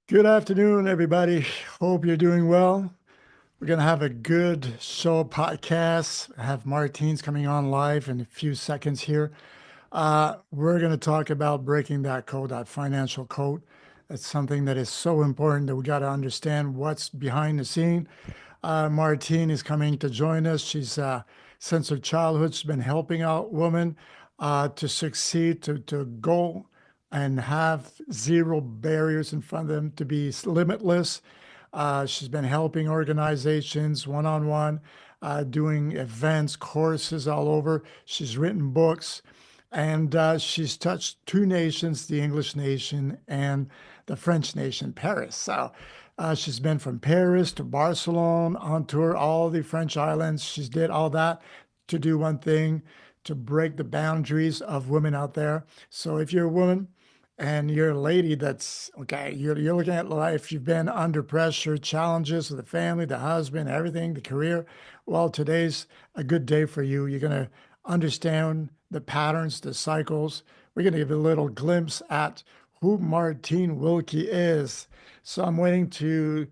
Good afternoon, everybody. Hope you're doing well. We're going to have a good show podcast. I have Martine's coming on live in a few seconds here. We're going to talk about breaking that code, that financial code. That's something that is so important that we got to understand what's behind the scene. Martine is coming to join us. She's since her childhood, she's been helping out women to succeed, to go and have zero barriers in front of them, to be limitless. She's been helping organizations one-on-one, doing events, courses all over. She's written books, and she's touched two nations, the English nation and the French nation, Paris. So she's been from Paris to Barcelona on tour, all the French islands. She's did all that to do one thing, to break the boundaries of women out there. So if you're a woman and you're a lady that's okay, you're looking at life, you've been under pressure, challenges with the family, the husband, everything, the career. Well, today's a good day for you. You're going to understand the patterns, the cycles. We're going to give a little glimpse at who Martine Wilkie is. So I'm waiting to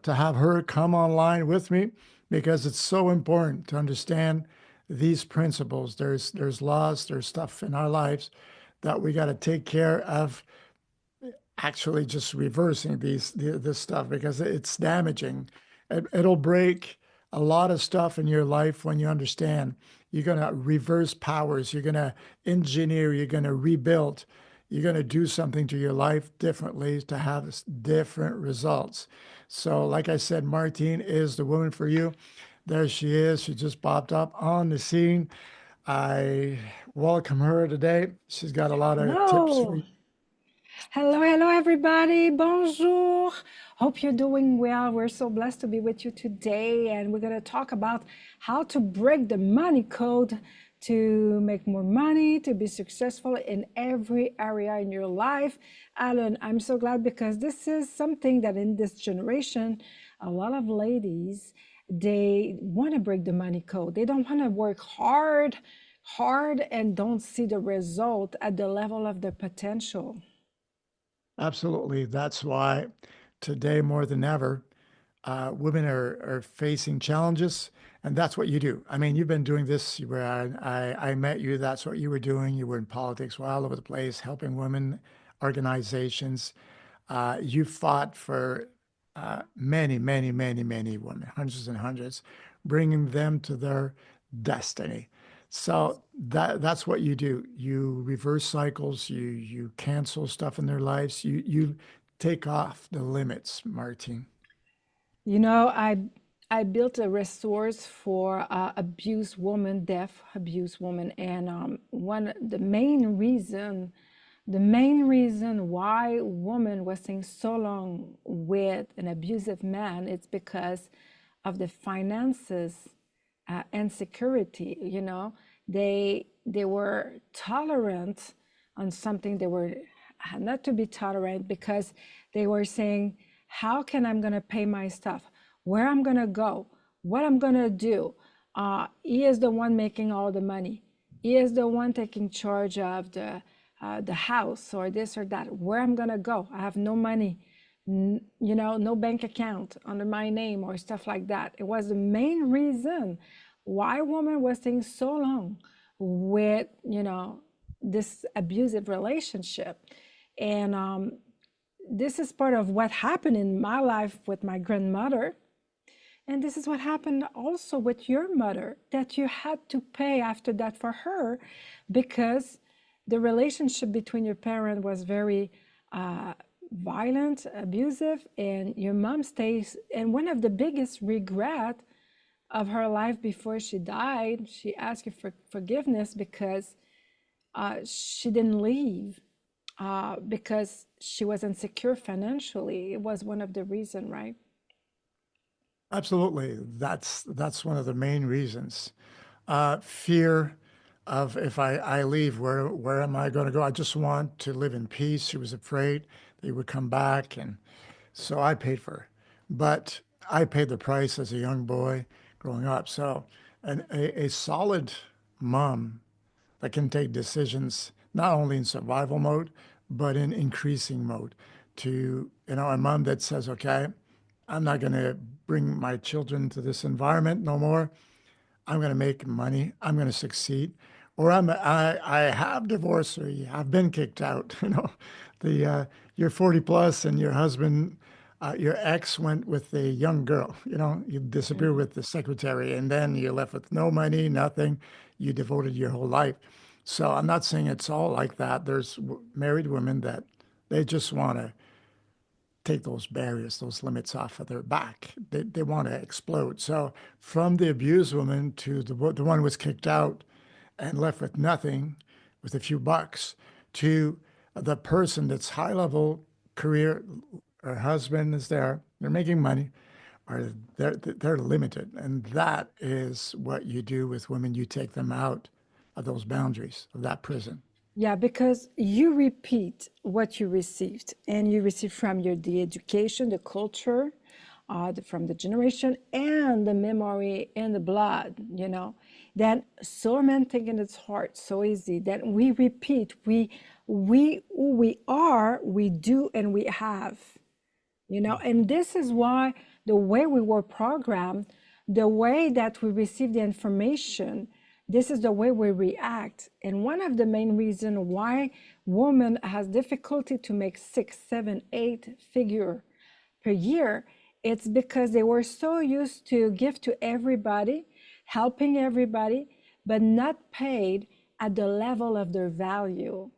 have her come online with me because it's so important to understand these principles. There's laws, there's stuff in our lives that we got to take care of, actually just reversing this stuff because it's damaging. It'll break a lot of stuff in your life when you understand. You're going to reverse powers. You're going to engineer. You're going to rebuild. You're going to do something to your life differently to have different results. So, like I said, Martine is the woman for you. There she is. She just popped up on the scene. I welcome her today. She's got a lot of tips for Hello. you. Hello, everybody. Bonjour. Hope you're doing well. We're so blessed to be with you today. And we're going to talk about how to break the money code to make more money, to be successful in every area in your life. Alan, I'm so glad because this is something that in this generation, a lot of ladies, they want to break the money code. They don't want to work hard and don't see the result at the level of their potential. Absolutely. That's why today, more than ever, women are facing challenges, and that's what you do. I mean, you've been doing this where I met you. That's what you were doing. You were in politics, well, all over the place, helping women, organizations. You fought for many women, hundreds and hundreds, bringing them to their destiny. So that's what you do. You reverse cycles. You cancel stuff in their lives. You take off the limits, Martine. You know, I built a resource for abused women, deaf abused women, and one the main reason why women was staying so long with an abusive man, it's because of the finances insecurity. They were tolerant on something they were not to be tolerant because they were saying, how can I'm going to pay my stuff, where I'm going to go, what I'm going to do. He is the one making all the money, he is the one taking charge of the house or this or that, where I'm going to go, I have no money, no bank account under my name or stuff like that. It was the main reason why woman was staying so long with, this abusive relationship. And this is part of what happened in my life with my grandmother. And this is what happened also with your mother, that you had to pay after that for her because the relationship between your parent was very violent, abusive, and your mom stays. And one of the biggest regret of her life before she died, she asked you for forgiveness because she didn't leave because she was insecure financially. It was one of the reasons, right? Absolutely. That's one of the main reasons. Fear of if I leave, where am I going to go? I just want to live in peace. She was afraid they would come back, and so I paid for her. But I paid the price as a young boy growing up. So a solid mom that can take decisions not only in survival mode, but in increasing mode to, a mom that says, okay, I'm not going to bring my children to this environment no more. I'm going to make money. I'm going to succeed. Or I have divorced or I've been kicked out. You're 40 plus and your husband, your ex went with a young girl. You disappear Mhm. with the secretary and then you're left with no money, nothing. You devoted your whole life. So I'm not saying it's all like that. There's married women that they just want to take those barriers, those limits off of their back. They want to explode. So from the abused woman to the one who was kicked out and left with nothing, with a few bucks, to the person that's high level career, her husband is there, they're making money, or they're limited. And that is what you do with women. You take them out of those boundaries of that prison. Yeah, because you repeat what you received, and you receive from the education, the culture, from the generation, and the memory and the blood. That so many things in its heart, so easy that we repeat. We who we are, we do, and we have. And this is why the way we were programmed, the way that we receive the information, this is the way we react. And one of the main reasons why women has difficulty to make 6, 7, 8 figure per year, it's because they were so used to give to everybody, helping everybody, but not paid at the level of their value.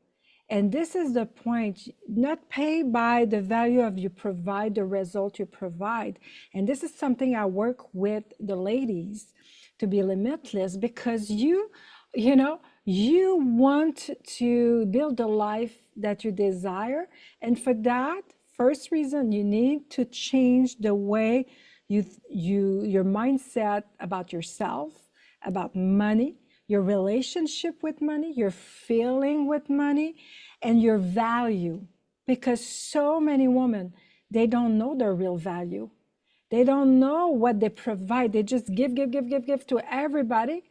And this is the point, not pay by the value of you provide, the result you provide. And this is something I work with the ladies to be limitless, because you want to build the life that you desire. And for that, first reason, you need to change the way your mindset about yourself, about money, your relationship with money, your feeling with money, and your value. Because so many women, they don't know their real value. They don't know what they provide. They just give to everybody,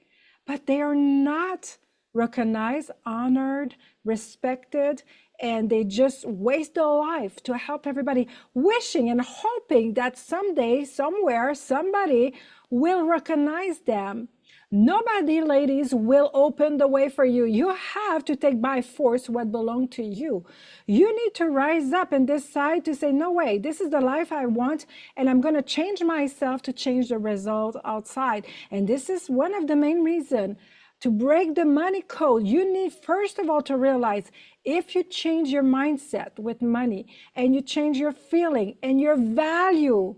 but they are not recognized, honored, respected, and they just waste their life to help everybody, wishing and hoping that someday, somewhere, somebody will recognize them. Nobody, ladies, will open the way for you. You have to take by force what belongs to you. You need to rise up and decide to say, no way, this is the life I want, and I'm going to change myself to change the result outside. And this is one of the main reasons to break the money code. You need, first of all, to realize if you change your mindset with money and you change your feeling and your value,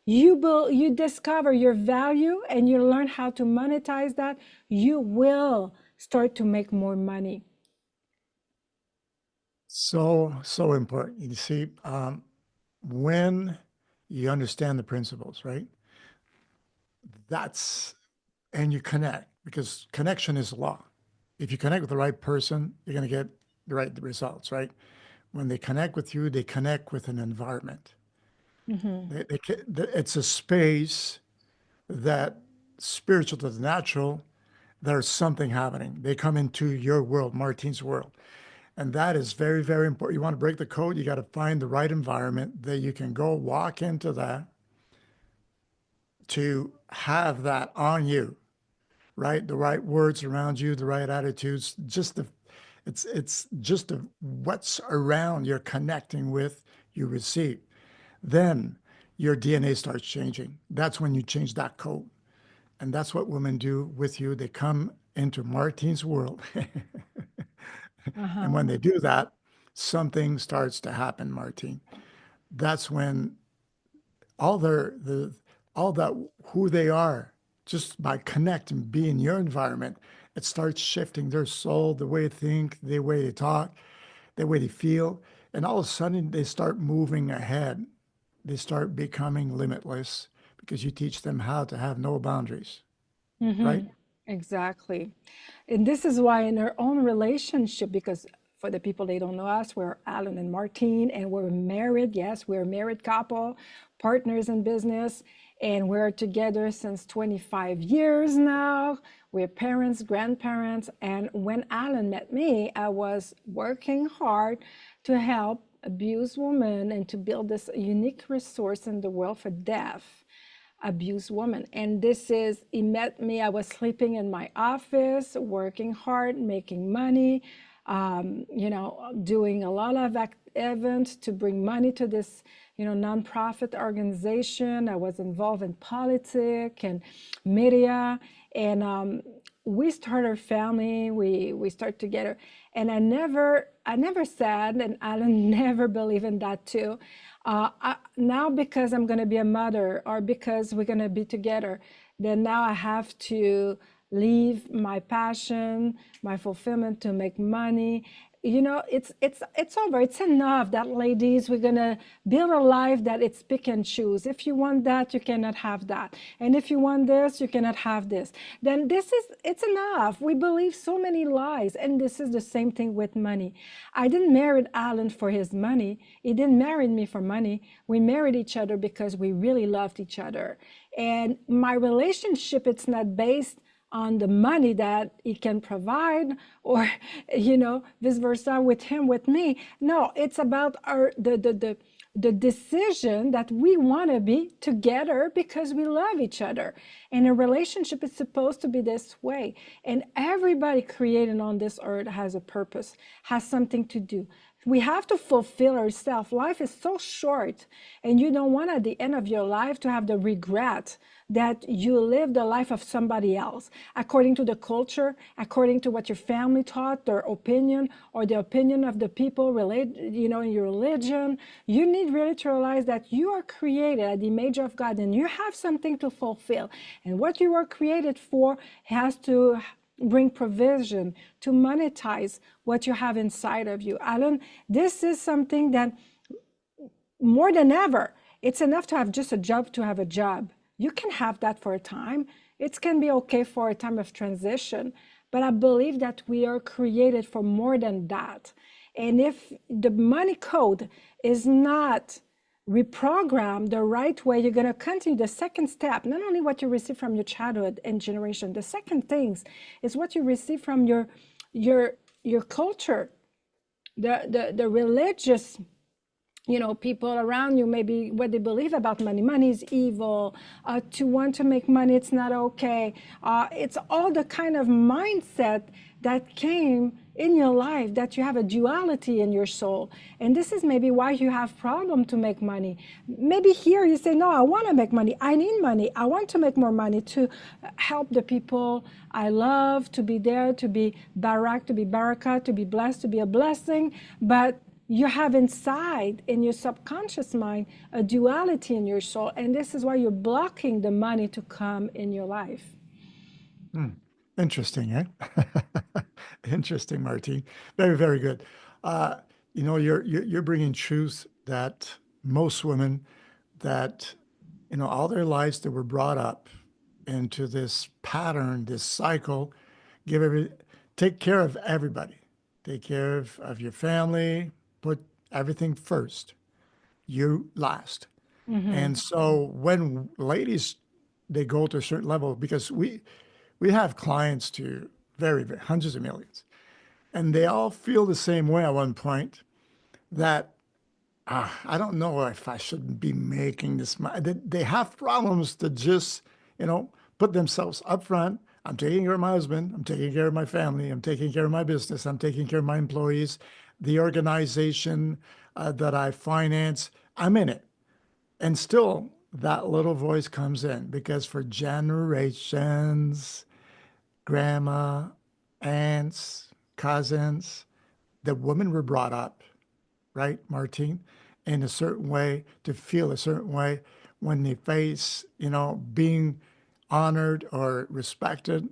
you discover your value and you learn how to monetize that, you will start to make more money. So important. You see, when you understand the principles, right? That's, and you connect, because connection is law. If you connect with the right person, you're going to get the right results, right? When they connect with you, they connect with an environment. Mm-hmm. It's a space that spiritual to the natural, there's something happening. They come into your world, Martine's world. And that is very, very important. You want to break the code, you got to find the right environment that you can go walk into that to have that on you, right? The right words around you, the right attitudes, it's just what's around you're connecting with, you receive. Then your DNA starts changing. That's when you change that code. And that's what women do with you. They come into Martine's world. And Uh-huh. when they do that, something starts to happen, Martine. That's when all all that who they are, just by connecting, be in your environment, it starts shifting their soul, the way they think, the way they talk, the way they feel. And all of a sudden they start moving ahead. They start becoming limitless because you teach them how to have no boundaries, right? Mm-hmm. Exactly. And this is why in our own relationship, because for the people they don't know us, we're Alan and Martine, and we're married. Yes, we're a married couple, partners in business, and we're together since 25 years now. We're parents, grandparents. And when Alan met me, I was working hard to help abused women and to build this unique resource in the world for deaf abused woman. And this is, he met me, I was sleeping in my office, working hard, making money, doing a lot of events to bring money to this, nonprofit organization. I was involved in politics and media, and we started our family. We started together, and I never said, and Alan never believed in that too. Now because I'm gonna be a mother or because we're gonna be together, then now I have to leave my passion, my fulfillment to make money. It's over. It's enough that, ladies, we're gonna build a life that it's pick and choose. If you want that, you cannot have that. And if you want this, you cannot have this. Then it's enough. We believe so many lies. And this is the same thing with money. I didn't marry Alan for his money. He didn't marry me for money. We married each other because we really loved each other. And my relationship, it's not based on the money that he can provide, or vice versa with him, with me. No, it's about the decision that we want to be together because we love each other. And a relationship is supposed to be this way. And everybody created on this earth has a purpose, has something to do. We have to fulfill ourselves. Life is so short, and you don't want at the end of your life to have the regret that you lived the life of somebody else, according to the culture, according to what your family taught, their opinion, or the opinion of the people in your religion. You need really to realize that you are created at the image of God, and you have something to fulfill. And what you are created for has to bring provision, to monetize what you have inside of you. Alan, this is something that more than ever, it's enough to have just a job to have a job. You can have that for a time. It can be okay for a time of transition, but I believe that we are created for more than that. And if the money code is not reprogram the right way, you're going to continue the second step, not only what you receive from your childhood and generation. The second things is what you receive from your culture, the religious people around you, maybe what they believe about money. Money is evil. To want to make money, it's not okay. It's all the kind of mindset that came in your life, that you have a duality in your soul. And this is maybe why you have problem to make money. Maybe here you say, no, I want to make money. I need money. I want to make more money to help the people I love, to be there, to be barak, to be baraka, to be blessed, to be a blessing. But you have inside in your subconscious mind a duality in your soul, and this is why you're blocking the money to come in your life. Interesting, eh? Interesting, Martine. Very, very good. You're bringing truth that most women that all their lives they were brought up into this pattern, this cycle. Take care of everybody. Take care of your family. Put everything first. You last. And so when ladies they go to a certain level, because we have clients to very, very hundreds of millions, and they all feel the same way at one point that I don't know if I should be making this money. They have problems to just put themselves up front. I'm taking care of my husband. I'm taking care of my family. I'm taking care of my business. I'm taking care of my employees, the organization that I finance. I'm in it. And still, that little voice comes in because for generations, grandma, aunts, cousins, the women were brought up, right, Martine, in a certain way to feel a certain way when they face, being honored or respected.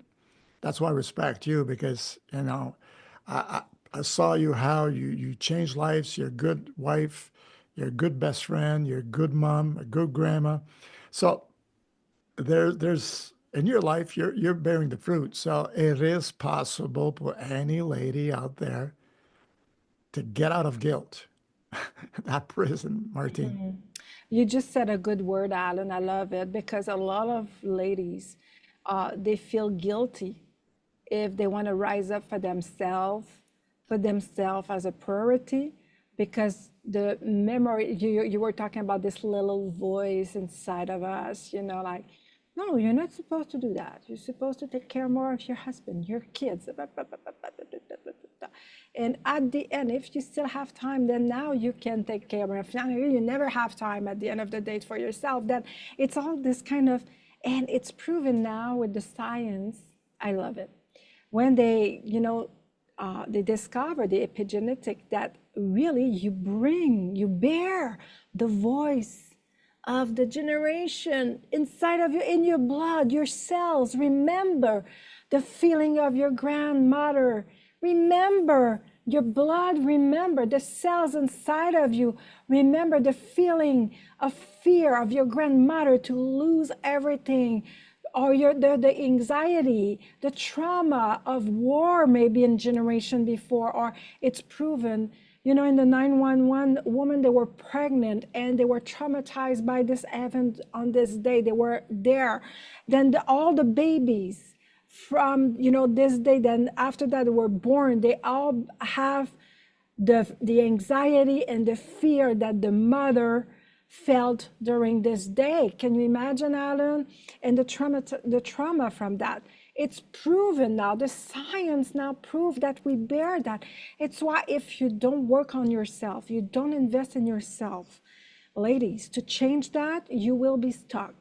That's why I respect you because, I saw you how you changed lives. You're a good wife. You're a good best friend. You're a good mom, a good grandma. So there's in your life, you're bearing the fruit. So it is possible for any lady out there to get out of guilt, that prison, Martine. You just said a good word, Alan. I love it because a lot of ladies, they feel guilty if they want to rise up for themselves, put themselves as a priority. because the memory, you were talking about this little voice inside of us, like, no, you're not supposed to do that. You're supposed to take care more of your husband, your kids. And at the end, if you still have time, then now you can take care of family. You never have time at the end of the day for yourself. Then it's all this kind of, and it's proven now with the science. I love it. When they discover the epigenetic, that really you bear the voice of the generation inside of you, in your blood, your cells. Remember the feeling of your grandmother. Remember your blood. Remember the cells inside of you. Remember the feeling of fear of your grandmother to lose everything, or the anxiety, the trauma of war, maybe in generation before, or it's proven. In the 911 woman, they were pregnant and they were traumatized by this event on this day. They were there. Then all the babies from, this day, then after that they were born, they all have the anxiety and the fear that the mother felt during this day. Can you imagine, Alan? And the trauma from that. It's proven now, the science now prove that we bear that. It's why if you don't work on yourself, you don't invest in yourself, ladies, to change that, you will be stuck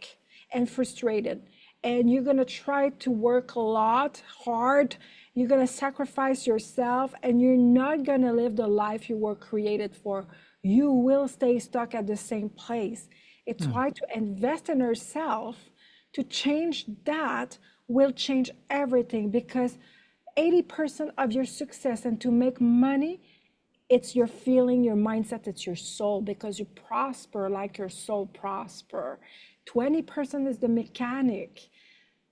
and frustrated. And you're gonna try to work a lot, hard, you're gonna sacrifice yourself, and you're not gonna live the life you were created for. You will stay stuck at the same place. It's why to invest in yourself, to change that, will change everything, because 80% of your success and to make money, it's your feeling, your mindset, it's your soul, because you prosper like your soul prosper. 20% is the mechanic,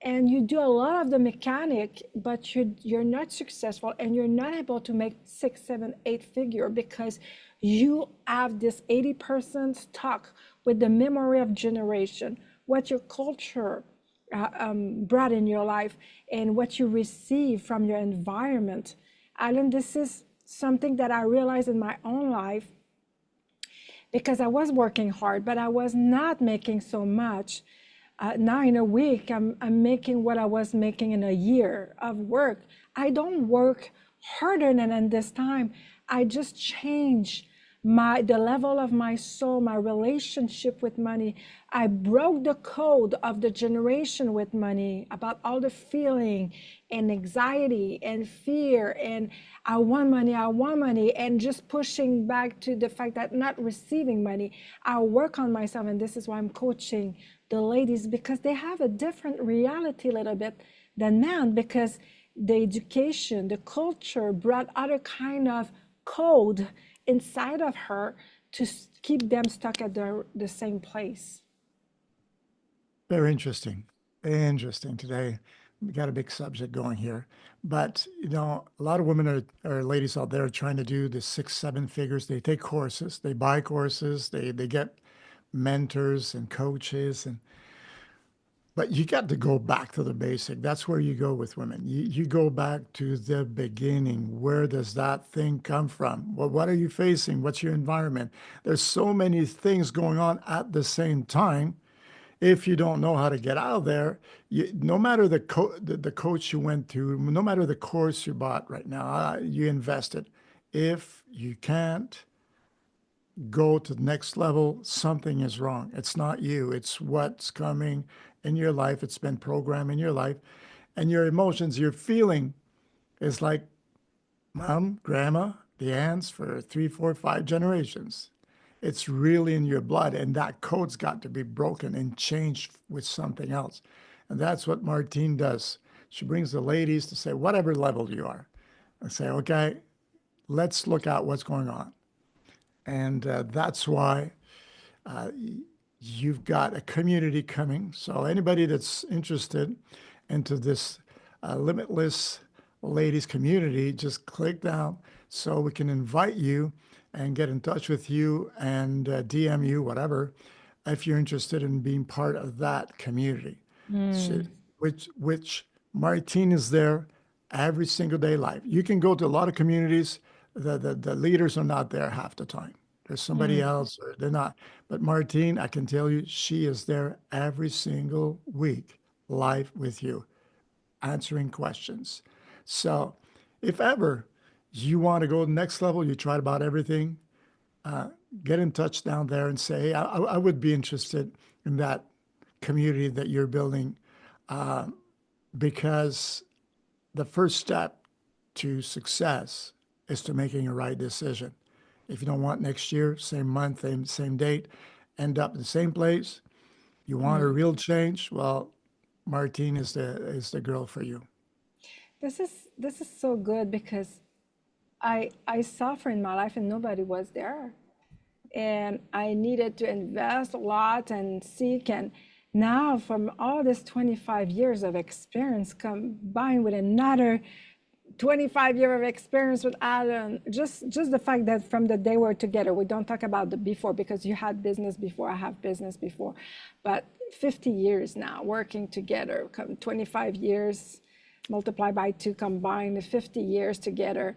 and you do a lot of the mechanic, but you're not successful and you're not able to make 6, 7, 8 figure, because you have this 80% stuck with the memory of generation, what your culture brought in your life and what you receive from your environment. Alan, this is something that I realized in my own life, because I was working hard, but I was not making so much. Now in a week, I'm making what I was making in a year of work. I don't work harder than in this time. I just change the level of my soul, my relationship with money. I broke the code of the generation with money about all the feeling and anxiety and fear and I want money, and just pushing back to the fact that not receiving money. I work on myself, and this is why I'm coaching the ladies, because they have a different reality a little bit than men, because the education, the culture brought other kind of code inside of her to keep them stuck at the same place. Very interesting. Very interesting today. We got a big subject going here. But, a lot of women are ladies out there trying to do the 6, 7 figures. They take courses, they buy courses, they get mentors and coaches, but you got to go back to the basic. That's where you go with women. You go back to the beginning. Where does that thing come from? Well, what are you facing? What's your environment? There's so many things going on at the same time. If you don't know how to get out of there, no matter the coach you went through, no matter the course you bought right now, you invested. If you can't go to the next level, something is wrong. It's not you. It's what's coming in your life. It's been programmed in your life. And your emotions, your feeling is like mom, grandma, the aunts for 3, 4, 5 generations. It's really in your blood. And that code's got to be broken and changed with something else. And that's what Martine does. She brings the ladies to say, whatever level you are, and say, okay, let's look at what's going on. And that's why you've got a community coming. So anybody that's interested into this Limitless Ladies community, just click down so we can invite you and get in touch with you and DM you, whatever, if you're interested in being part of that community. So, which Martine is there every single day live. You can go to a lot of communities. The leaders are not there half the time. There's somebody Mm. else, or they're not. But Martine, I can tell you, she is there every single week, live with you, answering questions. So if ever you want to go to the next level, you tried about everything, uh, get in touch down there and say, hey, I would be interested in that community that you're building, because the first step to success is to making a right decision. If you don't want next year, same month, same date, end up in the same place, you want a Mm. real change, well, Martine is the girl for you. This is so good because I suffer in my life and nobody was there. And I needed to invest a lot and seek. And now, from all this 25 years of experience combined with another 25-year of experience with Alan, just the fact that from the day we're together, we don't talk about the before because you had business before, I have business before, but 50 years now working together, 25 years multiplied by two, combined 50 years together,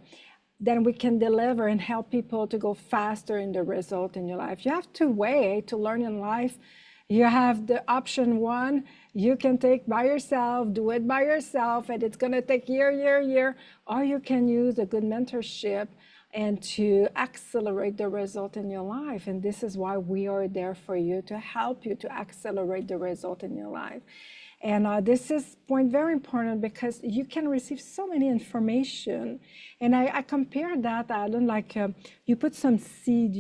then we can deliver and help people to go faster in the result in your life. You have two ways to learn in life. You have the option one, you can take by yourself, do it by yourself, and it's going to take year. Or you can use a good mentorship and to accelerate the result in your life. And this is why we are there for you, to help you to accelerate the result in your life. And this is point very important because you can receive so many information. And I compare that, Alan, like you put some seed,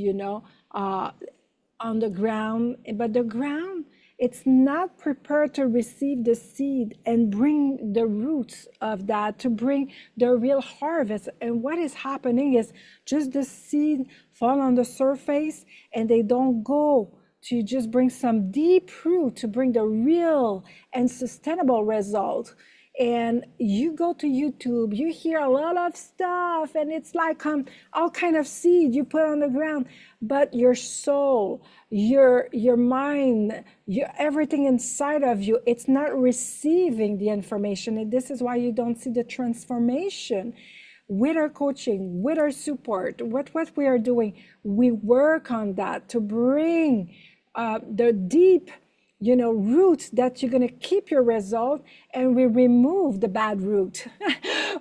on the ground, but the ground, it's not prepared to receive the seed and bring the roots of that, to bring the real harvest. And what is happening is just the seed fall on the surface and they don't go to just bring some deep root to bring the real and sustainable result. And you go to YouTube, you hear a lot of stuff, and it's like all kind of seed you put on the ground, but your soul, your mind, everything inside of you, it's not receiving the information. And this is why you don't see the transformation. With our coaching, with our support, what we are doing, we work on that to bring the deep roots that you're going to keep your result, and we remove the bad root.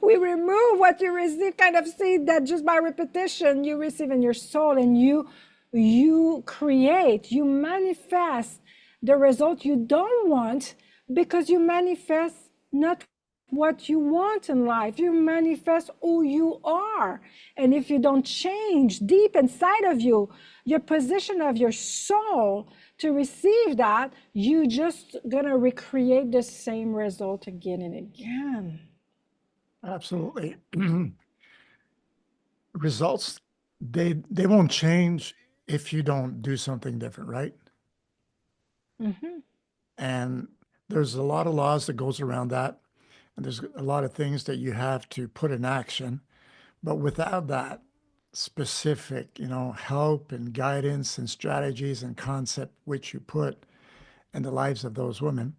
We remove what you receive, kind of seed that just by repetition you receive in your soul, and you create, you manifest the result you don't want, because you manifest not what you want in life. You manifest who you are. And if you don't change deep inside of you, your position of your soul to receive that, you just gonna recreate the same result again and again. Absolutely. Results, they won't change if you don't do something different, right? Mm-hmm. And there's a lot of laws that goes around that. And there's a lot of things that you have to put in action. But without that specific, help and guidance and strategies and concept which you put in the lives of those women,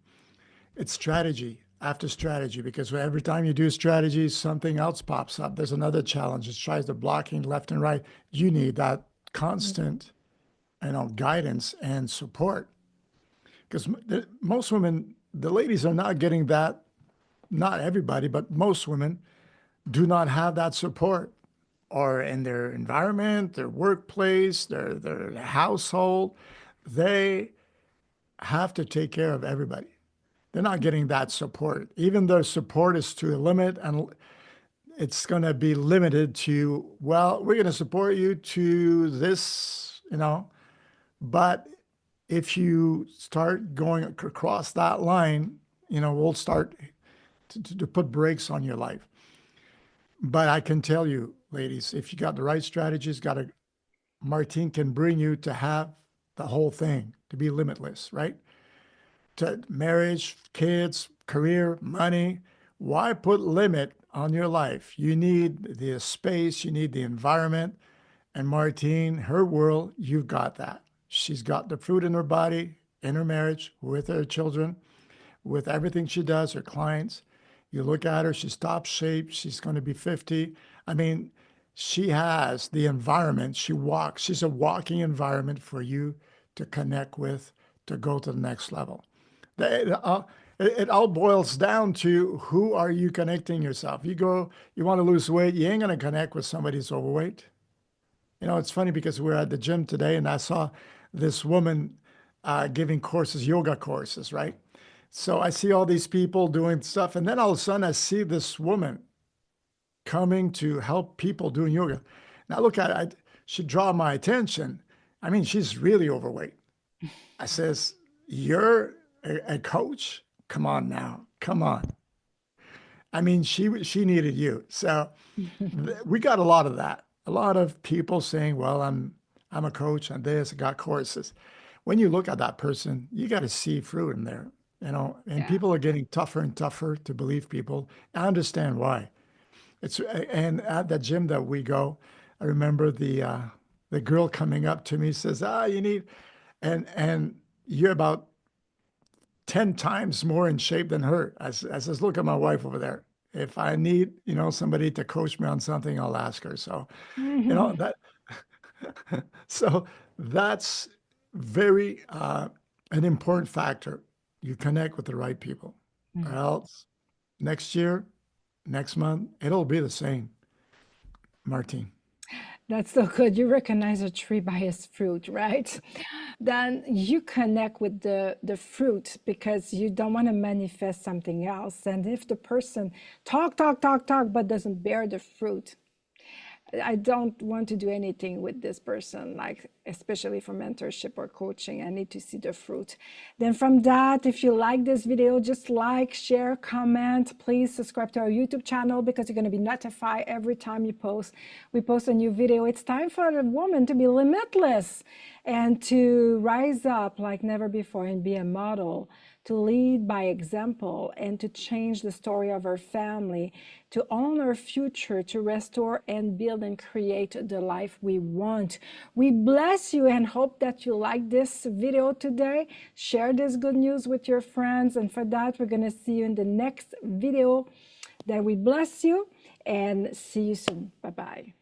it's strategy after strategy, because every time you do strategies, something else pops up. There's another challenge. It tries to blocking left and right. You need that constant, guidance and support, because most women, the ladies are not getting that. Not everybody, but most women do not have that support, or in their environment, their workplace, their household. They have to take care of everybody. They're not getting that support. Even their support is to a limit, and it's going to be limited to, well, we're going to support you to this, but if you start going across that line, we'll start to put brakes on your life. But I can tell you, ladies, if you got the right strategies, Martine can bring you to have the whole thing, to be limitless, right? To marriage, kids, career, money. Why put limit on your life? You need the space, you need the environment. And Martine, her world, you've got that. She's got the fruit in her body, in her marriage, with her children, with everything she does, her clients. You look at her, she's top shape. She's going to be 50. I mean, she has the environment. She walks. She's a walking environment for you to connect with, to go to the next level. It all boils down to who are you connecting yourself. You want to lose weight, you ain't going to connect with somebody who's overweight. It's funny because we are at the gym today and I saw this woman giving courses, yoga courses, right? So I see all these people doing stuff, and then all of a sudden I see this woman coming to help people doing yoga. Now look at it, she draw my attention. I mean, she's really overweight. I says, "You're a coach? Come on now, come on." I mean, she needed you. So we got a lot of that. A lot of people saying, "Well, I'm a coach and this, I got courses." When you look at that person, you got to see fruit in there, and Yeah. people are getting tougher and tougher to believe people. I understand why. And at the gym that we go, I remember the girl coming up to me says, you need," and you're about 10 times more in shape than her. I says, "Look at my wife over there. If I need, somebody to coach me on something, I'll ask her." So, that, so that's very an important factor. You connect with the right people, or else next year, next month, it'll be the same, Martine. That's so good. You recognize a tree by its fruit, right? Then you connect with the fruit because you don't want to manifest something else. And if the person talk, but doesn't bear the fruit, I don't want to do anything with this person, like especially for mentorship or coaching. I need to see the fruit. Then from that, if you like this video, just like, share, comment. Please subscribe to our YouTube channel because you're going to be notified every time we post a new video. It's time for a woman to be limitless and to rise up like never before and be a model, to lead by example, and to change the story of our family, to own our future, to restore and build and create the life we want. We bless you and hope that you like this video today. Share this good news with your friends. And for that, we're going to see you in the next video. Then we bless you and see you soon. Bye-bye.